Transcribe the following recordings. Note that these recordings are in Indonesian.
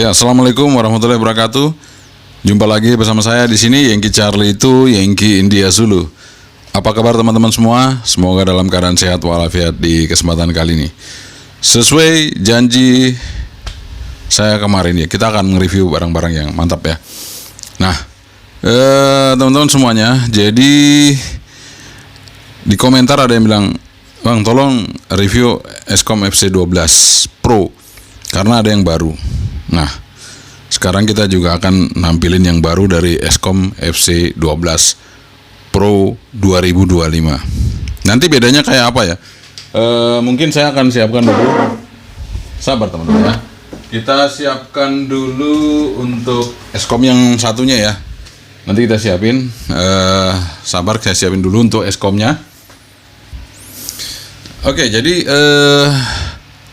Ya, assalamualaikum warahmatullahi wabarakatuh. Jumpa lagi bersama saya di sini, Yankee Charlie itu Yankee India Zulu. Apa kabar teman-teman semua? Semoga dalam keadaan sehat walafiat di kesempatan kali ini. Sesuai janji saya kemarin ya, kita akan nge-review barang-barang yang mantap ya. Nah, teman-teman semuanya, jadi di komentar ada yang bilang, "Bang, tolong review Escom FC12 Pro karena ada yang baru." Nah, sekarang kita juga akan nampilin yang baru dari Escom FC12 Pro 2025. Nanti bedanya kayak apa ya? Mungkin saya akan siapkan dulu. Sabar teman-teman ya. Kita siapkan dulu untuk Escom yang satunya ya. Nanti kita siapin. Sabar, saya siapin dulu untuk Escomnya. Oke, jadi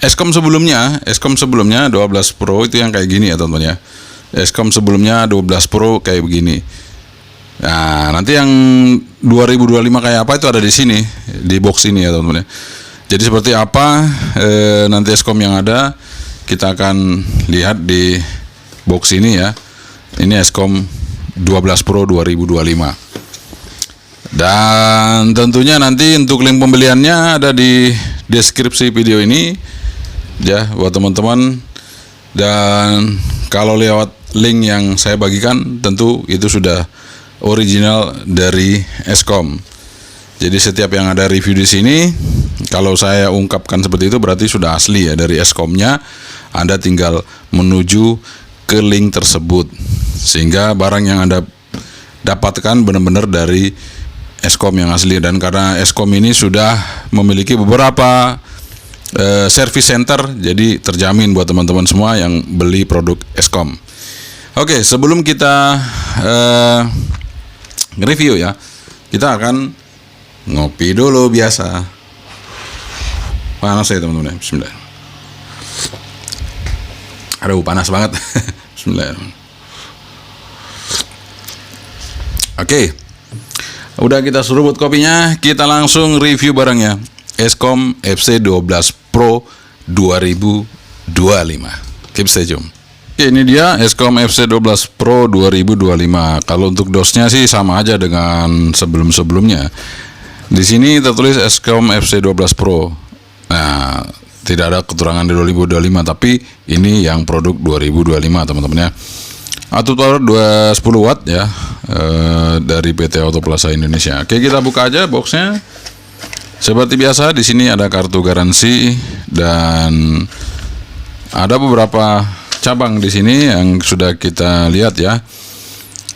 Escom sebelumnya 12 Pro itu yang kayak gini ya teman-teman ya. Escom sebelumnya 12 Pro kayak begini. Nah, nanti yang 2025 kayak apa itu ada di sini, di box ini ya teman-teman ya. Jadi seperti apa nanti Escom yang ada, kita akan lihat di box ini ya. Ini Escom 12 Pro 2025. Dan tentunya nanti untuk link pembeliannya ada di deskripsi video ini ya buat teman-teman. Dan kalau lewat link yang saya bagikan tentu itu sudah original dari Escom. Jadi setiap yang ada review di sini, kalau saya ungkapkan seperti itu berarti sudah asli ya dari Escomnya. Anda tinggal menuju ke link tersebut sehingga barang yang Anda dapatkan benar-benar dari Escom yang asli. Dan karena Escom ini sudah memiliki beberapa service center, jadi terjamin buat teman-teman semua yang beli produk Escom. Oke, sebelum kita review ya, kita akan ngopi dulu biasa. Panas ya teman-teman. Bismillah. Aduh, panas banget. Bismillah. Oke. Udah kita seruput kopinya, kita langsung review barangnya. Escom FC12 Pro 2025. Keep stay tune. Oke, ini dia Escom FC12 Pro 2025. Kalau untuk dosnya sih sama aja dengan sebelum-sebelumnya. Di sini tertulis Escom FC12 Pro. Nah, tidak ada keterangan di 2025, tapi ini yang produk 2025 teman-teman ya. Output power 210 watt ya, dari PT Autoplaza Indonesia. Oke, kita buka aja boxnya. Seperti biasa di sini ada kartu garansi dan ada beberapa cabang di sini yang sudah kita lihat ya.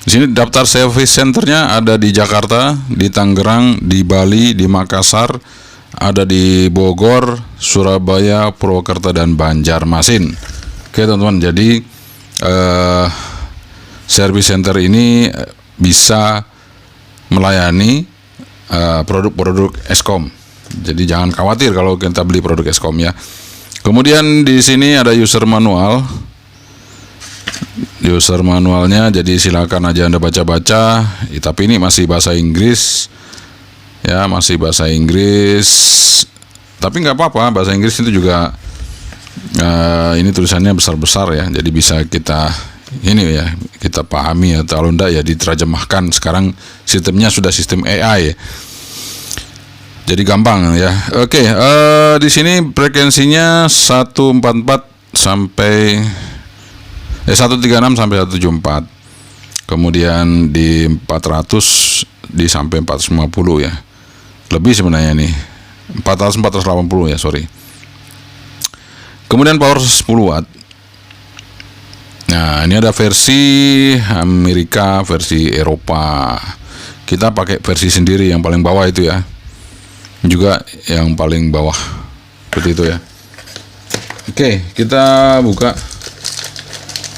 Di sini daftar service centernya ada di Jakarta, di Tangerang, di Bali, di Makassar, ada di Bogor, Surabaya, Purwokerto dan Banjarmasin. Oke teman-teman, jadi service center ini bisa melayani produk-produk Escom. Jadi jangan khawatir kalau kita beli produk Escom ya. Kemudian di sini ada user manual. User manualnya, jadi silakan aja Anda baca-baca. Tapi ini masih bahasa Inggris. Ya, masih bahasa Inggris. Tapi nggak apa-apa, bahasa Inggris itu juga ini tulisannya besar-besar ya. Jadi bisa kita kita pahami ya. Kalau enggak ya diterjemahkan. Sekarang sistemnya sudah sistem AI ya. Jadi gampang ya. Oke, di sini frekuensinya 144 sampai 136 sampai 174. Kemudian di 400 di sampai 450 ya. Lebih sebenarnya nih. 480 ya, sorry. Kemudian power 10 watt. Nah, ini ada versi Amerika, versi Eropa. Kita pakai versi sendiri yang paling bawah itu ya. Juga yang paling bawah. Seperti itu ya. Oke, kita buka.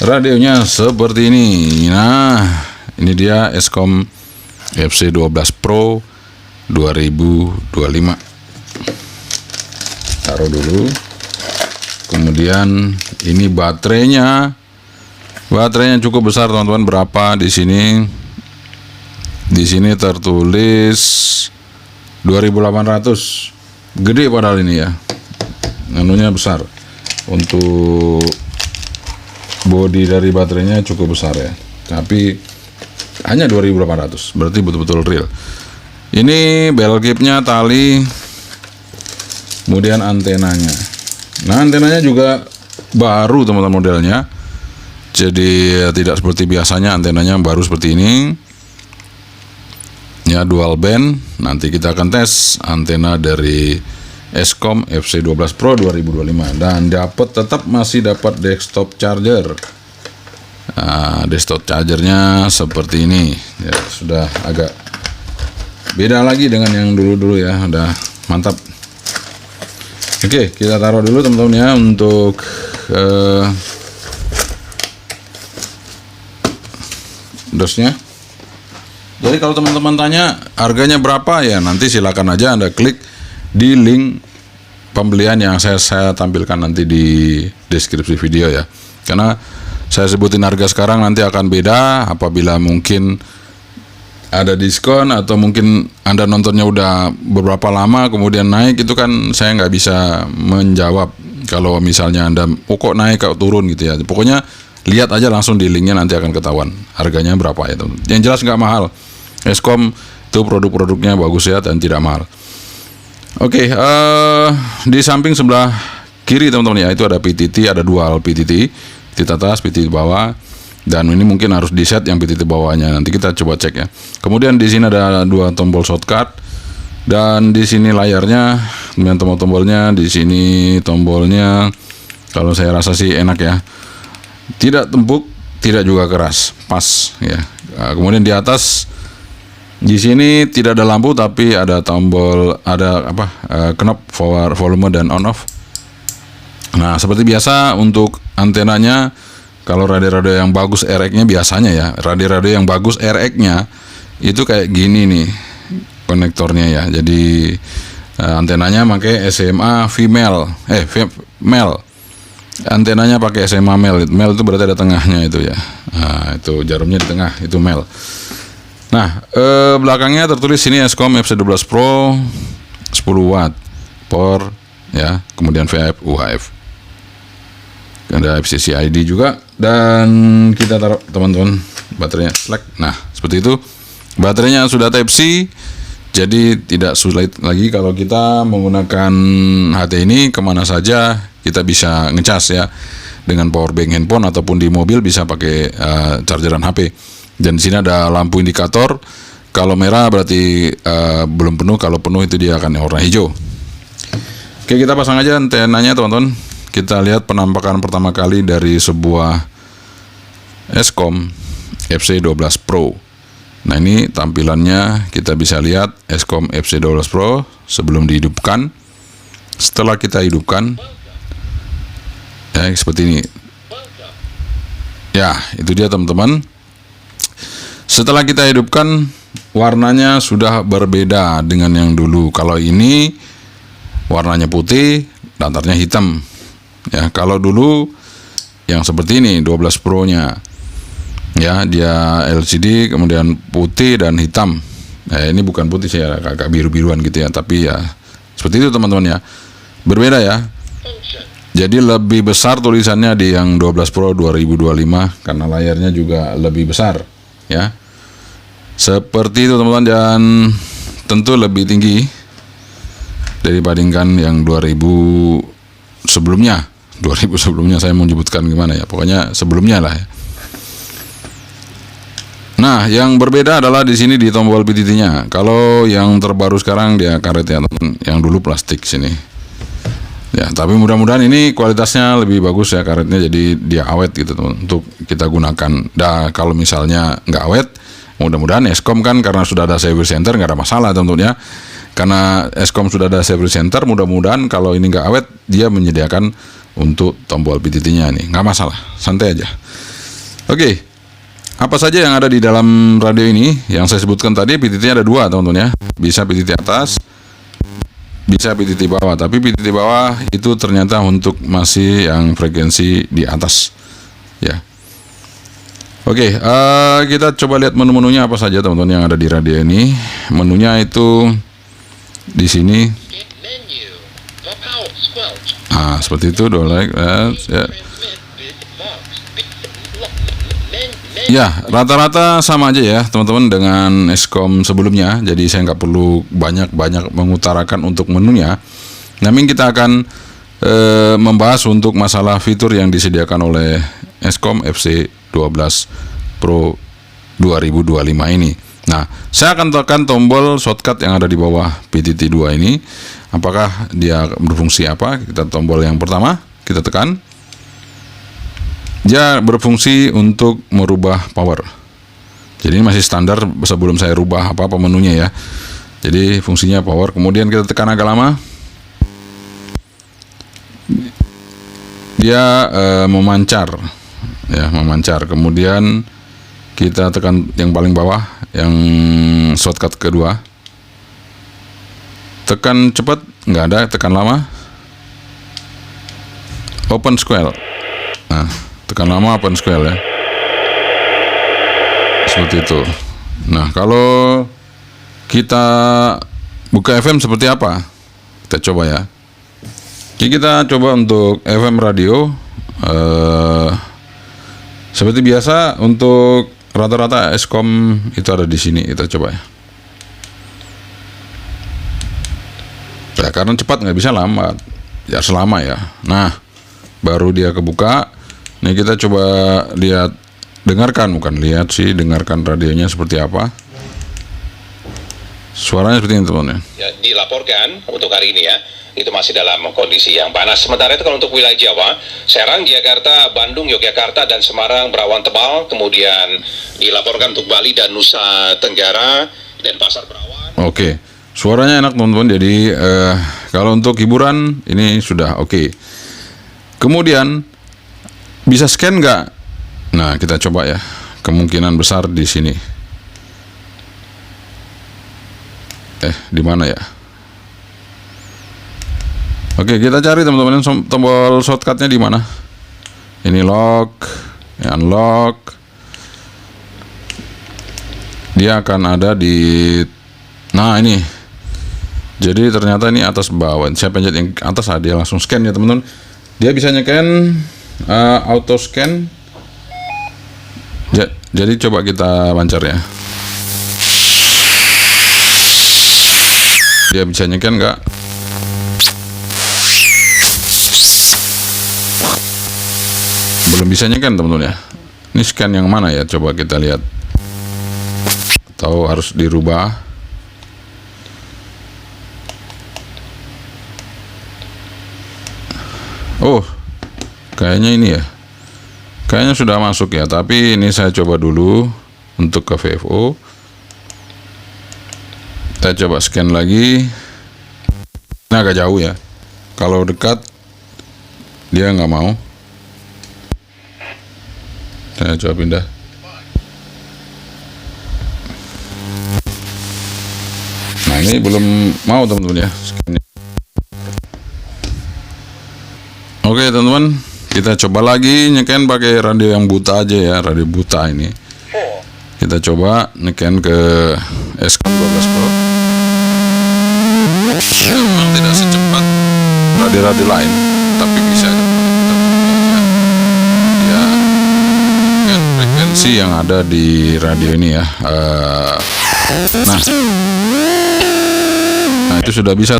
Radionya seperti ini. Nah, ini dia Escom FC12 Pro 2025. Taruh dulu. Kemudian ini baterainya. Baterainya cukup besar teman-teman. Berapa di sini? Di sini tertulis 2800. Gede padahal ini ya. Anunya besar. Untuk bodi dari baterainya cukup besar ya, tapi hanya 2800, berarti betul-betul real. Ini bell clipnya, tali, kemudian antenanya. Nah, antenanya juga baru teman-teman modelnya, jadi tidak seperti biasanya, antenanya baru seperti ini ya, dual band. Nanti kita akan tes antena dari Eskom FC12 Pro 2025, dan masih dapat desktop charger. Nah, desktop chargernya seperti ini ya, sudah agak beda lagi dengan yang dulu-dulu ya, udah mantap. Oke, kita taruh dulu teman-teman ya untuk dosnya. Jadi kalau teman-teman tanya harganya berapa ya, nanti silakan aja Anda klik di link pembelian yang saya tampilkan nanti di deskripsi video ya. Karena saya sebutin harga sekarang nanti akan beda apabila mungkin ada diskon, atau mungkin Anda nontonnya udah beberapa lama kemudian naik, itu kan saya nggak bisa menjawab kalau misalnya Anda kok naik kok turun gitu ya. Pokoknya lihat aja langsung di linknya, nanti akan ketahuan harganya berapa ya teman. Yang jelas nggak mahal. Eskom itu produk-produknya bagus ya dan tidak mahal. Oke, di samping sebelah kiri teman-teman ya, itu ada PTT, ada dual PTT, PTT atas, PTT bawah, dan ini mungkin harus di set yang PTT bawahnya. Nanti kita coba cek ya. Kemudian di sini ada dua tombol shortcut, dan di sini layarnya dengan tombol-tombolnya, di sini tombolnya. Kalau saya rasa sih enak ya, tidak empuk, tidak juga keras, pas ya. Nah, kemudian di atas di sini tidak ada lampu, tapi ada tombol, ada knob volume dan on off. Nah, seperti biasa untuk antenanya, kalau radio-radio yang bagus RX-nya biasanya ya, radio-radio yang bagus RX-nya itu kayak gini nih konektornya ya. Jadi antenanya pakai SMA male. Antenanya pakai SMA male. Male itu berarti ada tengahnya itu ya. Nah, itu jarumnya di tengah, itu male. Nah, belakangnya tertulis sini Eskom FC12 Pro 10 watt power ya, kemudian VHF UHF. Ada FCC ID juga, dan kita taruh teman-teman baterainya slack. Nah, seperti itu. Baterainya sudah Type C, jadi tidak sulit lagi kalau kita menggunakan HT ini kemana saja kita bisa ngecas ya, dengan power bank handphone ataupun di mobil bisa pakai chargeran HP. Dan di sini ada lampu indikator. Kalau merah berarti belum penuh, kalau penuh itu dia akan warna hijau. Oke, kita pasang aja antenanya teman-teman. Kita lihat penampakan pertama kali dari sebuah Eskom FC12 Pro. Nah, ini tampilannya kita bisa lihat Eskom FC12 Pro sebelum dihidupkan. Setelah kita hidupkan ya seperti ini. Ya, itu dia teman-teman. Setelah kita hidupkan, warnanya sudah berbeda dengan yang dulu. Kalau ini warnanya putih, datarnya hitam. Ya, kalau dulu yang seperti ini 12 Pro-nya. Ya, dia LCD kemudian putih dan hitam. Ini bukan putih sih ya, agak biru-biruan gitu ya, tapi ya seperti itu teman-teman ya. Berbeda ya. Jadi lebih besar tulisannya di yang 12 Pro 2025 karena layarnya juga lebih besar. Ya, seperti itu teman-teman, dan tentu lebih tinggi dibandingkan yang 2000 sebelumnya. 2000 sebelumnya saya mau menyebutkan gimana ya, pokoknya sebelumnya lah ya. Nah, yang berbeda adalah di sini di tombol PTT-nya. Kalau yang terbaru sekarang dia karet ya teman, yang dulu plastik sini. Ya, tapi mudah-mudahan ini kualitasnya lebih bagus ya karetnya, jadi dia awet gitu teman, untuk kita gunakan. Nah, kalau misalnya nggak awet, mudah-mudahan Eskom kan karena sudah ada service center nggak ada masalah tentunya. Karena Eskom sudah ada service center, mudah-mudahan kalau ini nggak awet, dia menyediakan untuk tombol PTT-nya nih, nggak masalah, santai aja. Oke, apa saja yang ada di dalam radio ini? Yang saya sebutkan tadi, PTT-nya ada dua teman-teman ya, bisa PTT atas, bisa PTT bawah, tapi PTT bawah itu ternyata untuk masih yang frekuensi di atas ya. Oke, kita coba lihat menu-menunya apa saja teman-teman yang ada di radio ini. Menunya itu di sini. Nah, seperti itu, ya. Ya, rata-rata sama aja ya teman-teman dengan Eskom sebelumnya. Jadi saya nggak perlu banyak-banyak mengutarakan untuk menunya. Namun kita akan membahas untuk masalah fitur yang disediakan oleh Eskom FC12 Pro 2025 ini. Nah, saya akan tekan tombol shortcut yang ada di bawah PTT2 ini. Apakah dia berfungsi apa? Kita tombol yang pertama, kita tekan. Dia berfungsi untuk merubah power. Jadi ini masih standar sebelum saya rubah apa menunya ya. Jadi fungsinya power. Kemudian kita tekan agak lama. Dia memancar, ya memancar. Kemudian kita tekan yang paling bawah, yang shortcut kedua. Tekan cepat, nggak ada. Tekan lama. Open square. Nah, tekan lama open square ya. Seperti itu. Nah, kalau kita buka FM seperti apa? Kita coba ya. Jadi kita coba untuk FM radio. Seperti biasa untuk rata-rata Eskom itu ada di sini. Kita coba ya. Ya karena cepat nggak bisa lambat. Ya selama ya. Nah, baru dia kebuka. Nih kita coba lihat, dengarkan, bukan lihat sih, dengarkan radionya seperti apa. Suaranya seperti ini teman-teman. Ya, dilaporkan untuk hari ini ya, itu masih dalam kondisi yang panas. Sementara itu kalau untuk wilayah Jawa, Serang, Jakarta, Bandung, Yogyakarta, dan Semarang berawan tebal. Kemudian dilaporkan untuk Bali dan Nusa Tenggara dan Pasar berawan. Oke, suaranya enak teman-teman. Jadi kalau untuk hiburan ini sudah oke. Kemudian bisa scan nggak? Nah, kita coba ya. Kemungkinan besar di sini. Di mana ya? Oke, kita cari teman-teman tombol shortcutnya di mana? Ini lock, unlock. Dia akan ada di. Nah ini. Jadi ternyata ini atas bawah. Saya pencet yang atas, dia langsung scan ya teman-teman. Dia bisa nyekan. Auto scan. Jadi coba kita lancar ya. Dia bisa nyekan nggak? Belum bisa nyekan teman-teman ya. Ini scan yang mana ya? Coba kita lihat. Atau harus dirubah? Oh, kayaknya ini ya. Kayaknya sudah masuk ya, tapi ini saya coba dulu untuk ke VFO. Kita coba scan lagi. Ini agak jauh ya. Kalau dekat dia nggak mau. Saya coba pindah. Nah ini belum mau teman-teman ya. Oke teman-teman, kita coba lagi nyeken pakai radio yang buta aja ya, radio buta ini. Kita coba nyeken ke Eskom 12 Pro. Memang tidak secepat radio-radio lain, tapi bisa ya dengan frekuensi yang ada di radio ini ya. Nah itu sudah bisa.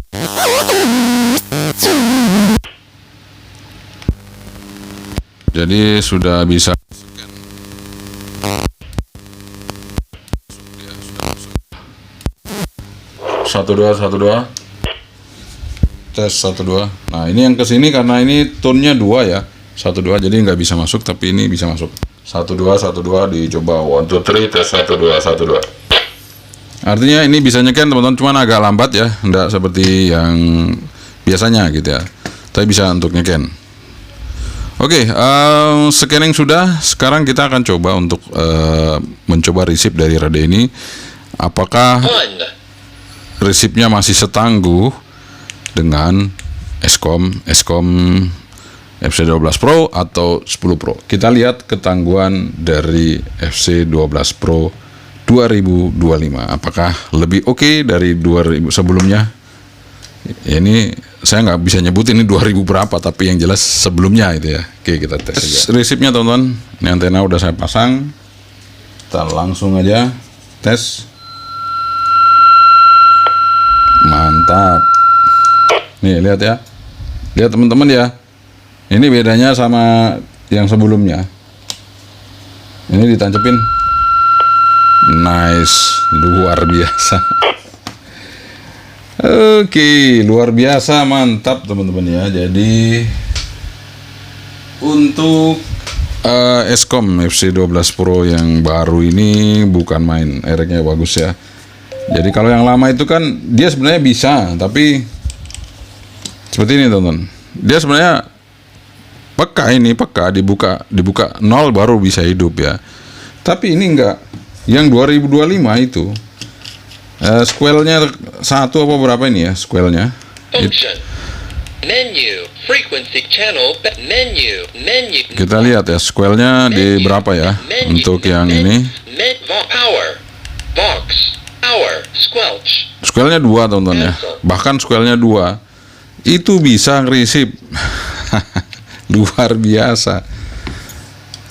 Jadi sudah bisa. Satu dua tes 1-2. Nah ini yang kesini karena ini tone-nya 2 ya, 1-2, jadi nggak bisa masuk, tapi ini bisa masuk. 1-2 dicoba 1 2 3 tes 1-2 1-2. Artinya ini bisa nyeken teman-teman, cuman agak lambat ya, nggak seperti yang biasanya gitu ya, tapi bisa untuk nyeken. Oke, scanning sudah. Sekarang kita akan coba untuk mencoba receive dari radio ini. Apakah receive-nya masih setangguh dengan Eskom FC12 Pro atau 10 Pro. Kita lihat ketangguhan dari FC12 Pro 2025. Apakah lebih oke dari 2000 sebelumnya? Ini saya nggak bisa nyebut ini 2000 berapa, tapi yang jelas sebelumnya itu ya. Oke, kita tes aja. Receive-nya teman-teman, ini antena udah saya pasang. Kita langsung aja tes. Mantap. Nih lihat ya. Lihat teman-teman ya. Ini bedanya sama yang sebelumnya. Ini ditancepin. Nice, luar biasa. Oke, luar biasa, mantap teman-teman ya. Jadi untuk Eskom FC12 Pro yang baru ini bukan main, ereknya bagus ya. Jadi kalau yang lama itu kan dia sebenarnya bisa, tapi seperti ini teman-teman. Dia sebenarnya peka dibuka 0 baru bisa hidup ya. Tapi ini enggak. Yang 2025 itu squelnya 1 apa berapa ini ya squelnya? Function. Menu. Frequency channel. Menu. Kita lihat ya squelnya di berapa ya untuk yang ini. Power. Box. Power. Squelch. Squelnya 2 teman-teman ya. Bahkan squelnya 2 itu bisa ngerisip. Luar biasa.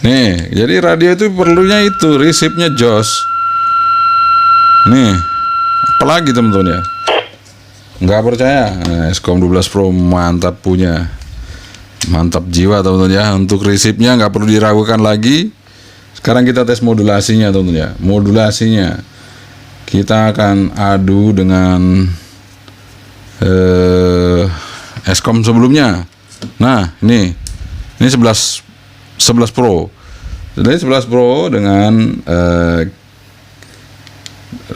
Nih, jadi radio itu perlunya itu resipnya jos. Nih, apalagi teman-teman ya. Nggak percaya? Nah, Eskom 12 Pro mantap punya. Mantap jiwa teman-teman ya. Untuk resipnya nggak perlu diragukan lagi. Sekarang kita tes modulasinya teman-teman ya. Modulasinya kita akan adu dengan Eskom sebelumnya. Nah, ini 11 Pro. Jadi 11 Pro dengan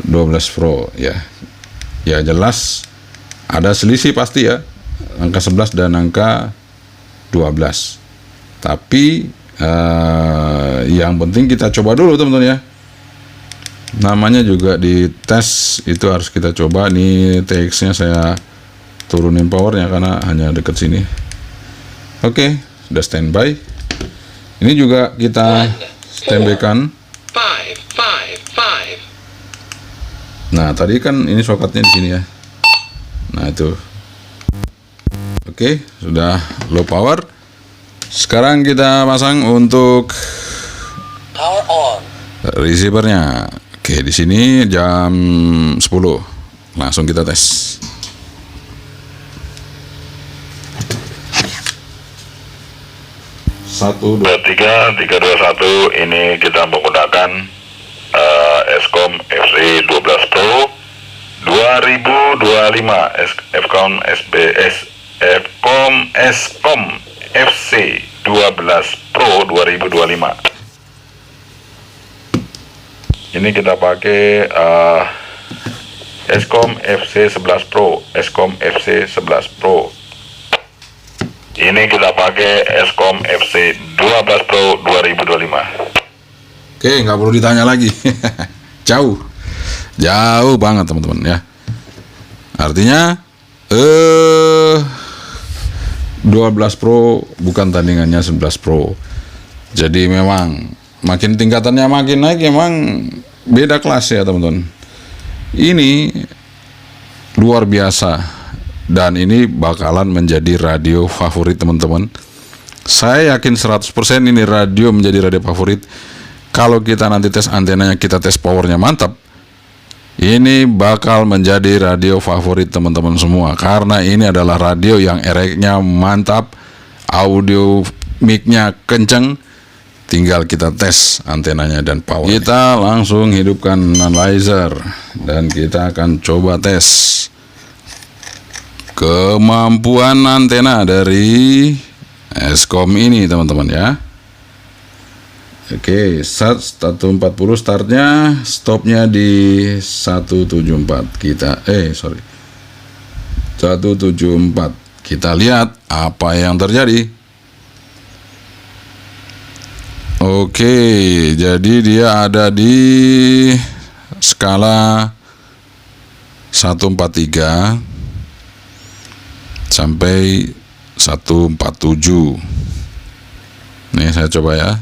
12 Pro ya. Ya jelas ada selisih pasti ya. Angka 11 dan angka 12. Tapi yang penting kita coba dulu teman-teman ya. Namanya juga di tes itu harus kita coba. Nih TX-nya saya turunin powernya karena hanya dekat sini. Oke, sudah standby. Ini juga kita standby-kan. 5. Nah, tadi kan ini soketnya di sini ya. Nah, itu. Oke, sudah low power. Sekarang kita pasang untuk Power on. receivernya. Oke, di sini jam 10. Langsung kita tes. Satu, 2, 3, 3, 2, 1. Ini kita menggunakan Eskom FC12 Pro 2025 Eskom FC 12 Pro 2025. Ini kita pakai Eskom FC11 Pro, Eskom FC11 Pro. Ini kita pakai Eskom FC12 Pro 2025. Oke, nggak perlu ditanya lagi. Jauh banget teman-teman ya. Artinya 12 Pro bukan tandingannya 11 Pro. Jadi memang makin tingkatannya makin naik, memang beda kelas ya teman-teman. Ini luar biasa. Dan ini bakalan menjadi radio favorit teman-teman. Saya yakin 100% ini radio menjadi radio favorit. Kalau kita nanti tes antenanya, kita tes powernya mantap, ini bakal menjadi radio favorit teman-teman semua. Karena ini adalah radio yang ereknya mantap, audio mic-nya kenceng. Tinggal kita tes antenanya dan power. Kita langsung hidupkan analyzer dan kita akan coba tes kemampuan antena dari Eskom ini teman-teman ya. Oke, start 140 startnya, stopnya di 174 kita 174. Kita lihat apa yang terjadi. Oke, jadi dia ada di skala 143 sampai 147. Nih saya coba ya.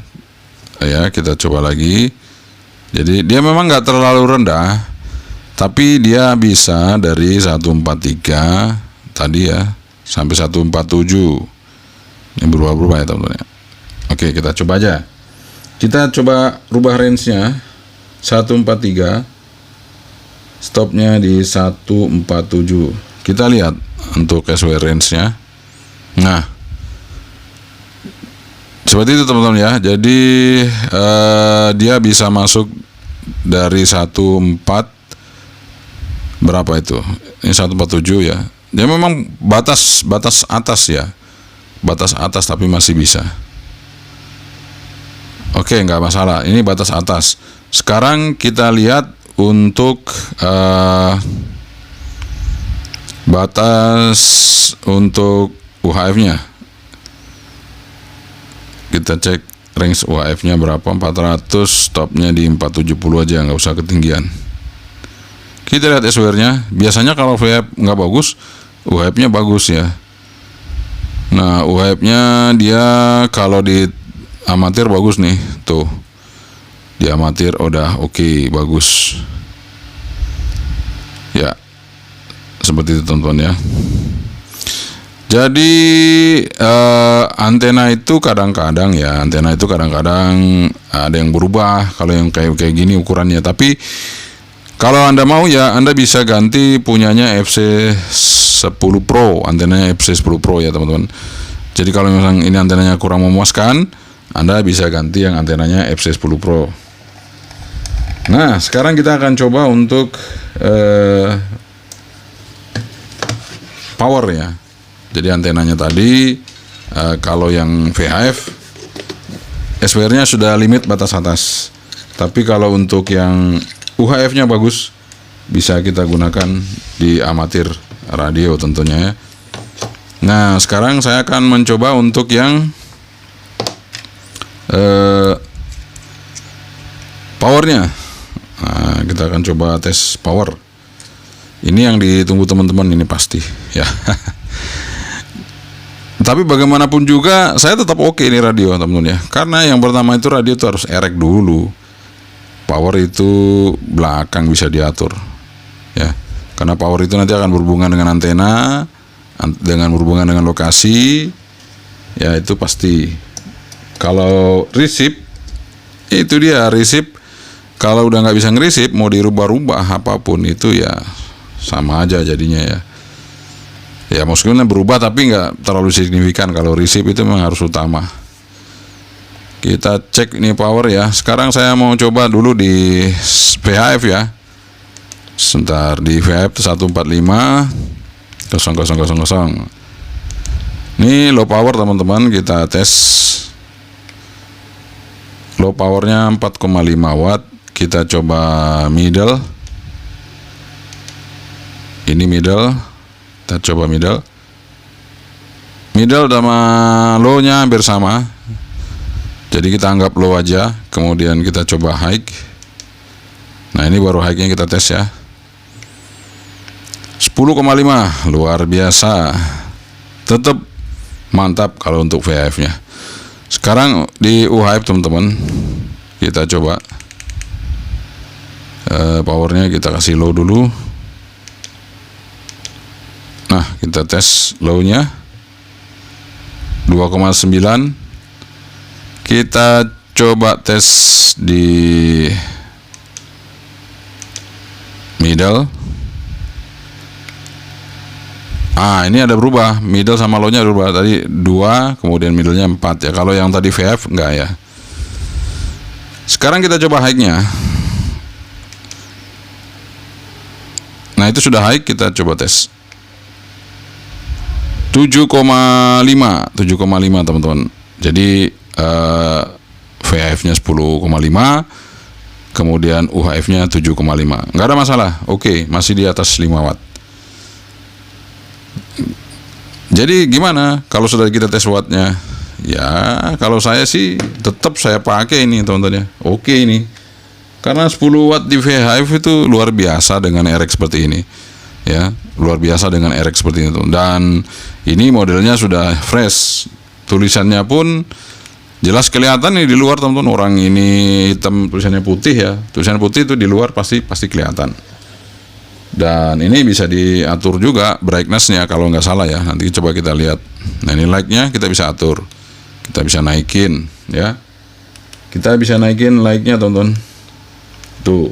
Ya, kita coba lagi. Jadi dia memang nggak terlalu rendah, tapi dia bisa dari 143 tadi ya sampai 147. Ini berubah-ubah ya teman-teman ya. Oke, kita coba aja. Kita coba rubah range-nya. 143, stopnya di 147. Kita lihat untuk SW range-nya. Nah, seperti itu teman-teman ya. Jadi dia bisa masuk dari 14 berapa itu? Ini 147 ya. Dia memang batas atas ya. Batas atas tapi masih bisa. Oke, nggak masalah. Ini batas atas. Sekarang kita lihat untuk batas untuk UHF-nya. Kita cek range UHF-nya berapa, 400, stopnya di 470 aja, nggak usah ketinggian. Kita lihat SWR-nya. Biasanya kalau VHF nggak bagus, UHF-nya bagus ya. Nah, UHF-nya dia kalau di amatir bagus nih, tuh. Di amatir udah oke, bagus. Ya, seperti itu teman-teman ya. Jadi antena itu kadang-kadang ada yang berubah kalau yang kayak gini ukurannya. Tapi kalau Anda mau ya, Anda bisa ganti punyanya FC10 Pro, antenanya FC10 Pro ya teman-teman. Jadi kalau memang ini antenanya kurang memuaskan, Anda bisa ganti yang antenanya FC10 Pro. Nah, sekarang kita akan coba untuk power ya. Jadi antenanya tadi kalau yang VHF SWR-nya sudah limit batas atas. Tapi kalau untuk yang UHF-nya bagus, bisa kita gunakan di amatir radio tentunya ya. Nah, sekarang saya akan mencoba untuk yang powernya. Nah, kita akan coba tes power. Ini yang ditunggu teman-teman ini pasti ya. Tapi bagaimanapun juga saya tetap oke ini radio teman-teman ya. Karena yang pertama itu radio itu harus erek dulu. Power itu belakang bisa diatur ya. Karena power itu nanti akan berhubungan dengan antena, berhubungan dengan lokasi. Ya itu pasti. Kalau receive, itu dia receive. Kalau udah nggak bisa ngereceive, mau dirubah-rubah apapun itu ya sama aja jadinya ya. Ya meskipun berubah tapi nggak terlalu signifikan. Kalau receive itu memang harus utama. Kita cek ini power ya. Sekarang saya mau coba dulu di VHF ya. Sebentar, di VHF 145 0,000. Ini low power teman-teman, kita tes. Low powernya 4,5 watt. Kita coba middle. Ini middle. Kita coba middle. Middle sama low nya hampir sama. Jadi kita anggap low aja. Kemudian kita coba high. Nah ini baru high nya kita tes ya. 10,5. Luar biasa. Tetap mantap kalau untuk VHF nya. Sekarang di UHF teman-teman, kita coba powernya kita kasih low dulu. Nah kita tes low nya 2,9. Kita coba tes di middle. Ini ada berubah, middle sama low nya berubah. Tadi 2, kemudian middle nya 4 ya. Kalau yang tadi VF enggak ya. Sekarang kita coba high nya. Nah itu sudah high, kita coba tes 7,5 teman-teman. Jadi VHF-nya 10,5, kemudian UHF-nya 7,5. Nggak ada masalah, oke, masih di atas 5 watt. Jadi gimana kalau sudah kita tes wattnya? Ya, kalau saya sih tetap saya pakai ini teman-teman ya. Oke ini. Karena 10 watt di VHF itu luar biasa dengan RX seperti ini. Ya, luar biasa dengan RX seperti itu. Dan ini modelnya sudah fresh. Tulisannya pun jelas kelihatan nih di luar teman-teman. Orang ini hitam, tulisannya putih ya. Tulisan putih itu di luar pasti kelihatan. Dan ini bisa diatur juga brightness-nya kalau nggak salah ya. Nanti coba kita lihat. Nah ini light-nya kita bisa atur. Kita bisa naikin ya. Kita bisa naikin light-nya teman-teman. Tuh.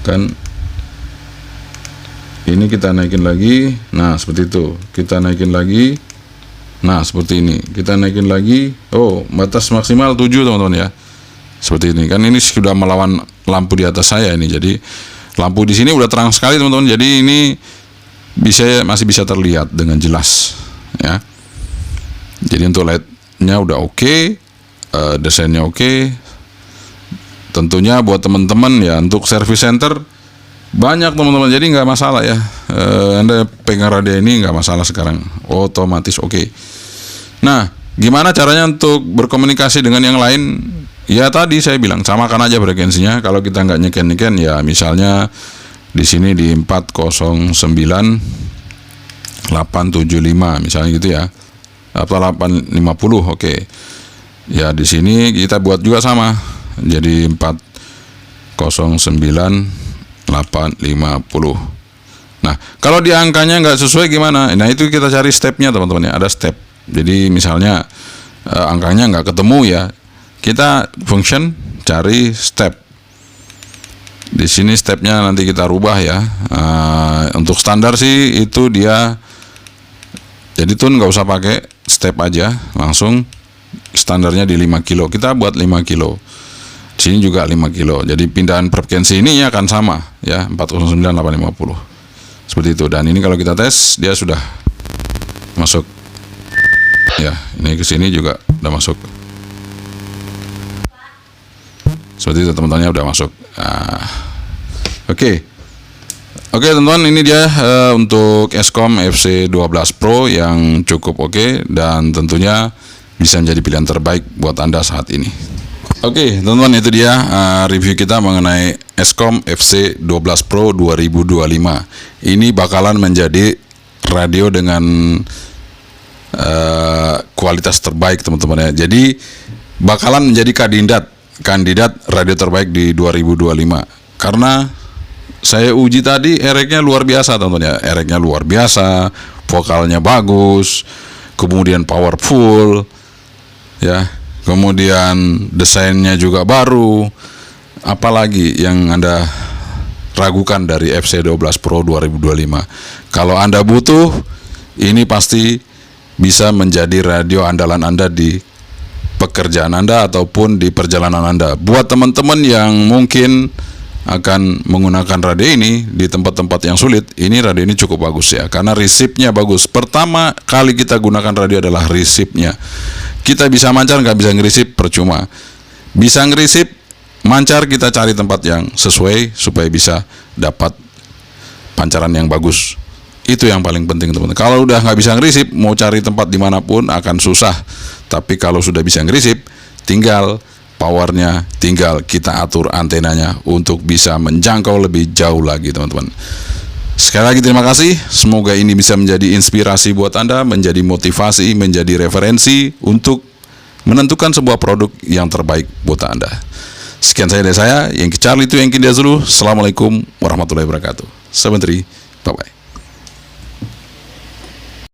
Kan ini kita naikin lagi. Nah, seperti itu. Kita naikin lagi. Nah, seperti ini. Kita naikin lagi. Oh, batas maksimal 7 teman-teman ya. Seperti ini. Kan ini sudah melawan lampu di atas saya ini. Jadi lampu di sini udah terang sekali teman-teman. Jadi ini masih bisa terlihat dengan jelas ya. Jadi untuk LED-nya udah oke, desainnya oke. Tentunya buat teman-teman ya, untuk service center banyak teman-teman, jadi nggak masalah ya. Anda pegang radio ini nggak masalah sekarang, otomatis oke. Nah, gimana caranya untuk berkomunikasi dengan yang lain? Ya tadi saya bilang samakan aja frekuensinya. Kalau kita nggak nyeken ya, misalnya di sini di 409 875 misalnya gitu ya, atau 850 oke. Ya di sini kita buat juga sama, jadi 409 850. Nah, kalau di angkanya nggak sesuai gimana? Nah, itu kita cari stepnya teman-teman ya, ada step. Jadi misalnya angkanya nggak ketemu ya, kita function cari step. Di sini stepnya nanti kita rubah ya. Untuk standar sih itu dia, jadi tune nggak usah pakai step aja, langsung standarnya di 5 kilo. Kita buat 5 kilo. Di sini juga 5 kilo. Jadi pindahan frekuensi ini akan sama ya, 409 850. Seperti itu. Dan ini kalau kita tes dia sudah masuk. Ya, ini ke sini juga udah masuk. Seperti itu teman-temannya udah masuk. Oke, teman-teman, ini dia untuk Eskom FC12 Pro yang cukup oke, dan tentunya bisa menjadi pilihan terbaik buat Anda saat ini. Oke, teman-teman, itu dia review kita mengenai Eskom FC12 Pro 2025. Ini bakalan menjadi radio dengan kualitas terbaik teman-teman ya. Jadi bakalan menjadi kandidat radio terbaik di 2025. Karena saya uji tadi, erek-nya luar biasa teman-teman ya. Erek-nya luar biasa, vokalnya bagus, kemudian powerful ya. Kemudian desainnya juga baru. Apalagi yang Anda ragukan dari FC12 Pro 2025? Kalau Anda butuh, ini pasti bisa menjadi radio andalan Anda di pekerjaan Anda ataupun di perjalanan Anda. Buat teman-teman yang mungkin akan menggunakan radio ini di tempat-tempat yang sulit, ini radio ini cukup bagus ya, karena resipnya bagus. Pertama kali kita gunakan radio adalah resipnya. Kita bisa mancar, nggak bisa ngerisip percuma. Bisa ngerisip, mancar, kita cari tempat yang sesuai supaya bisa dapat pancaran yang bagus. Itu yang paling penting teman-teman. Kalau udah nggak bisa ngerisip, mau cari tempat dimanapun akan susah. Tapi kalau sudah bisa ngerisip, tinggal powernya, tinggal kita atur antenanya untuk bisa menjangkau lebih jauh lagi teman-teman. Sekali lagi terima kasih. Semoga ini bisa menjadi inspirasi buat Anda, menjadi motivasi, menjadi referensi untuk menentukan sebuah produk yang terbaik buat Anda. Sekian dari saya, Yankee Charlie itu Yankee India Zulu. Assalamualaikum warahmatullahi wabarakatuh. Sebentar, bye-bye.